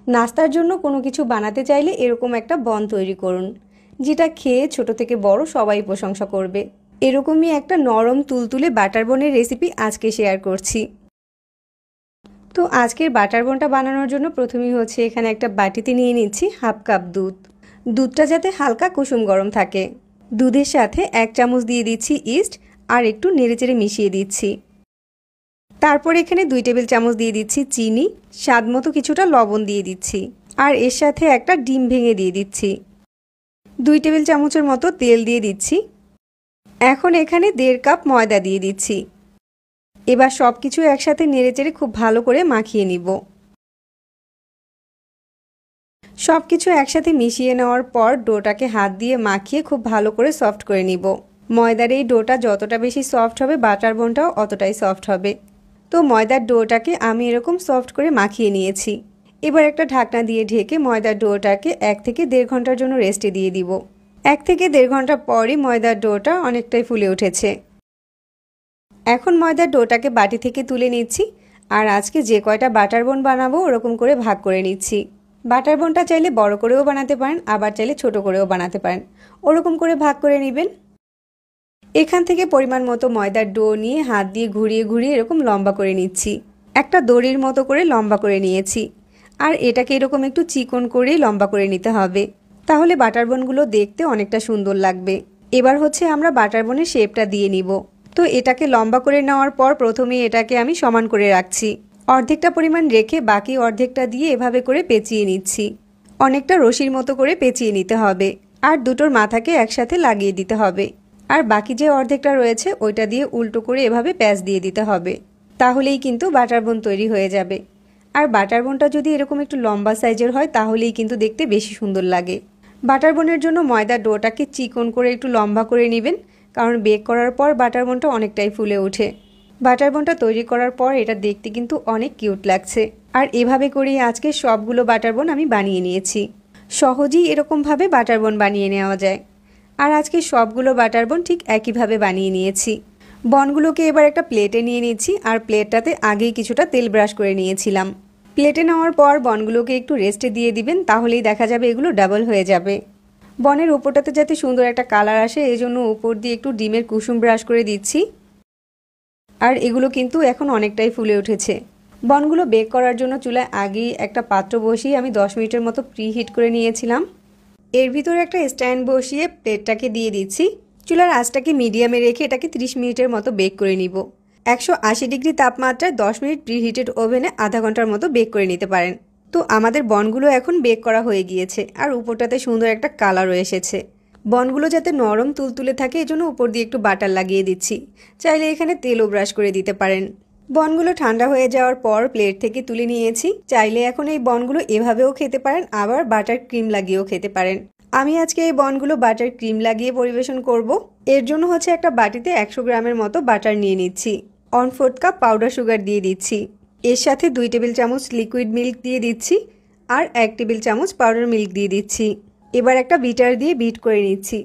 নাস্তার জন্য কোনো কিছু বানাতে চাইলে এরকম একটা বন তৈরি করুন, যেটা খেয়ে ছোট থেকে বড় সবাই প্রশংসা করবে। এরকমই একটা নরম তুলতুলে বাটার বনের রেসিপি আজকে শেয়ার করছি। তো আজকের বাটার বনটা বানানোর জন্য প্রথমেই হচ্ছে এখানে একটা বাটিতে নিয়ে নিচ্ছি হাফ কাপ দুধ। দুধটা যাতে হালকা কুসুম গরম থাকে। দুধের সাথে 1 চামচ দিয়ে দিচ্ছি ইস্ট আর একটু নেড়েচেড়ে মিশিয়ে দিচ্ছি। তারপর এখানে 2 টেবিল চামচ দিয়ে দিচ্ছি চিনি, স্বাদ মতো কিছুটা লবণ দিয়ে দিচ্ছি আর এর সাথে একটা ডিম ভেঙে দিয়ে দিচ্ছি। 2 টেবিল চামচের মতো তেল দিয়ে দিচ্ছি। এখন এখানে 1.5 কাপ ময়দা দিয়ে দিচ্ছি। এবার সব কিছু একসাথে নেড়েচেড়ে খুব ভালো করে মাখিয়ে নিব। সব কিছু একসাথে মিশিয়ে নেওয়ার পর ডোটাকে হাত দিয়ে মাখিয়ে খুব ভালো করে সফট করে নিব। ময়দার এই ডোটা যতটা বেশি সফট হবে বাটার বনটাও অতটাই সফট হবে। তো ময়দার ডোটাকে আমি এরকম সফট করে মাখিয়ে নিয়েছি। এবার একটা ঢাকনা দিয়ে ঢেকে ময়দার ডোটাকে 1 থেকে 1.5 ঘন্টার জন্য রেস্টে দিয়ে দিব। 1 থেকে 1.5 ঘন্টা পরই ময়দার ডোটা অনেকটাই ফুলে উঠেছে। এখন ময়দার ডোটাকে বাটি থেকে তুলে নিচ্ছি আর আজকে যে কয়টা বাটার বন বানাবো ওরকম করে ভাগ করে নিচ্ছি। বাটার বনটা চাইলে বড় করেও বানাতে পারেন, আবার চাইলে ছোট করেও বানাতে পারেন। ওরকম করে ভাগ করে নেবেন। এখান থেকে পরিমাণ মতো ময়দার ডো নিয়ে হাত দিয়ে ঘুরিয়ে ঘুরিয়ে এরকম লম্বা করে নিচ্ছি। একটা দড়ির মতো করে লম্বা করে নিয়েছি আর এটাকে এরকম একটু চিকন করে লম্বা করে নিতে হবে, তাহলে বাটার বনগুলো দেখতে অনেকটা সুন্দর লাগবে। এবার হচ্ছে আমরা বাটার বনের শেপটা দিয়ে নিব। তো এটাকে লম্বা করে নেওয়ার পর প্রথমে এটাকে আমি সমান করে রাখছি। অর্ধেকটা পরিমাণ রেখে বাকি অর্ধেকটা দিয়ে এভাবে করে পেঁচিয়ে নিচ্ছি। অনেকটা রশির মতো করে পেঁচিয়ে নিতে হবে আর দুটোর মাথাকে একসাথে লাগিয়ে দিতে হবে। আর বাকি যে অর্ধেকটা রয়েছে ওইটা দিয়ে উল্টো করে এভাবে প্যাঁচ দিয়ে দিতে হবে। তাহলেই কিন্তু বাটার বন তৈরি হয়ে যাবে। আর বাটার বনটা যদি এরকম একটু লম্বা সাইজের হয় তাহলেই কিন্তু দেখতে বেশি সুন্দর লাগে। বাটার বনের জন্য ময়দার ডোটাকে চিকন করে একটু লম্বা করে নেবেন, কারণ বেক করার পর বাটার বনটা অনেকটাই ফুলে ওঠে। বাটার বনটা তৈরি করার পর এটা দেখতে কিন্তু অনেক কিউট লাগছে। আর এভাবে করেই আজকে সবগুলো বাটার বন আমি বানিয়ে নিয়েছি। সহজেই এরকমভাবে বাটার বন বানিয়ে নেওয়া যায়। আর আজকে সবগুলো বাটার বন ঠিক একইভাবে বানিয়ে নিয়েছি। বনগুলোকে এবার একটা প্লেটে নিয়ে নিচ্ছি আর প্লেটটাতে আগেই কিছুটা তেল ব্রাশ করে নিয়েছিলাম। প্লেটে নেওয়ার পর বনগুলোকে একটু রেস্টে দিয়ে দিবেন, তাহলেই দেখা যাবে এগুলো ডাবল হয়ে যাবে। বনের উপরটাতে যাতে সুন্দর একটা কালার আসে এই জন্য উপর দিয়ে একটু ডিমের কুসুম ব্রাশ করে দিচ্ছি। আর এগুলো কিন্তু এখন অনেকটাই ফুলে উঠেছে। বনগুলো বেক করার জন্য চুলায় আগেই একটা পাত্র বসিয়ে আমি 10 মিনিটের মতো প্রিহিট করে নিয়েছিলাম। এর ভিতরে একটা স্ট্যান্ড বসিয়ে প্লেটটাকে দিয়ে দিচ্ছি। চুলার আঁচটাকে মিডিয়ামে রেখে এটাকে 30 মিনিটের মতো বেক করে নিব। 180 ডিগ্রি তাপমাত্রায় 10 মিনিট প্রিহিটেড ওভেনে আধা ঘন্টার মতো বেক করে নিতে পারেন। তো আমাদের বনগুলো এখন বেক করা হয়ে গিয়েছে আর উপরটাতে সুন্দর একটা কালারও এসেছে। বনগুলো যাতে নরম তুলতুলে থাকে এজন্য উপর দিয়ে একটু বাটার লাগিয়ে দিচ্ছি। চাইলে এখানে তেলও ব্রাশ করে দিতে পারেন। বনগুলো ঠান্ডা হয়ে যাওয়ার পর প্লেট থেকে তুলে নিয়েছি। চাইলে এখন এই বনগুলো এভাবেও খেতে পারেন, আবার বাটার ক্রিম লাগিয়েও খেতে পারেন। আমি আজকে এই বনগুলো বাটার ক্রিম লাগিয়ে পরিবেশন করব। এর জন্য হচ্ছে একটা বাটিতে 100 গ্রামের মতো বাটার নিয়ে নিচ্ছি। 1/4 কাপ পাউডার সুগার দিয়ে দিচ্ছি। এর সাথে 2 টেবিল চামচ লিকুইড মিল্ক দিয়ে দিচ্ছি আর 1 টেবিল চামচ পাউডার মিল্ক দিয়ে দিচ্ছি। এবার একটা বিটার দিয়ে বিট করে নিচ্ছি।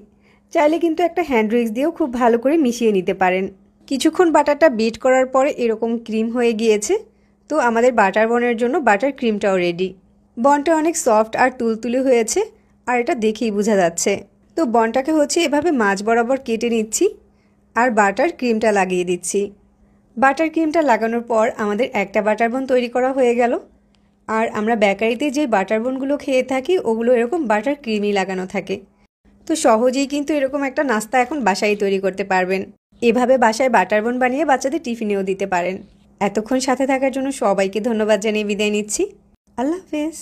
চাইলে কিন্তু একটা হ্যান্ড উইক্স দিয়েও খুব ভালো করে মিশিয়ে নিতে পারেন। কিছুক্ষণ বাটারটা বিট করার পরে এরকম ক্রিম হয়ে গিয়েছে। তো আমাদের বাটার বনের জন্য বাটার ক্রিমটাও রেডি। বনটা অনেক সফট আর তুলতুলে হয়েছে আর এটা দেখেই বোঝা যাচ্ছে। তো বনটাকে হচ্ছে এভাবে মাঝ বরাবর কেটে নিচ্ছি আর বাটার ক্রিমটা লাগিয়ে দিচ্ছি। বাটার ক্রিমটা লাগানোর পর আমাদের একটা বাটার বন তৈরি করা হয়ে গেল। আর আমরা বেকারিতে যে বাটার বনগুলো খেয়ে থাকি ওগুলো এরকম বাটার ক্রিমই লাগানো থাকে। তো সহজেই কিন্তু এরকম একটা নাস্তা এখন বাসায় তৈরি করতে পারবেন। এভাবে বাসায় বাটার বন বানিয়ে বাচ্চাদের টিফিনেও দিতে পারেন। এতক্ষণ সাথে থাকার জন্য সবাইকে ধন্যবাদ জানিয়ে বিদায় নিচ্ছি। আল্লাহ হাফেজ।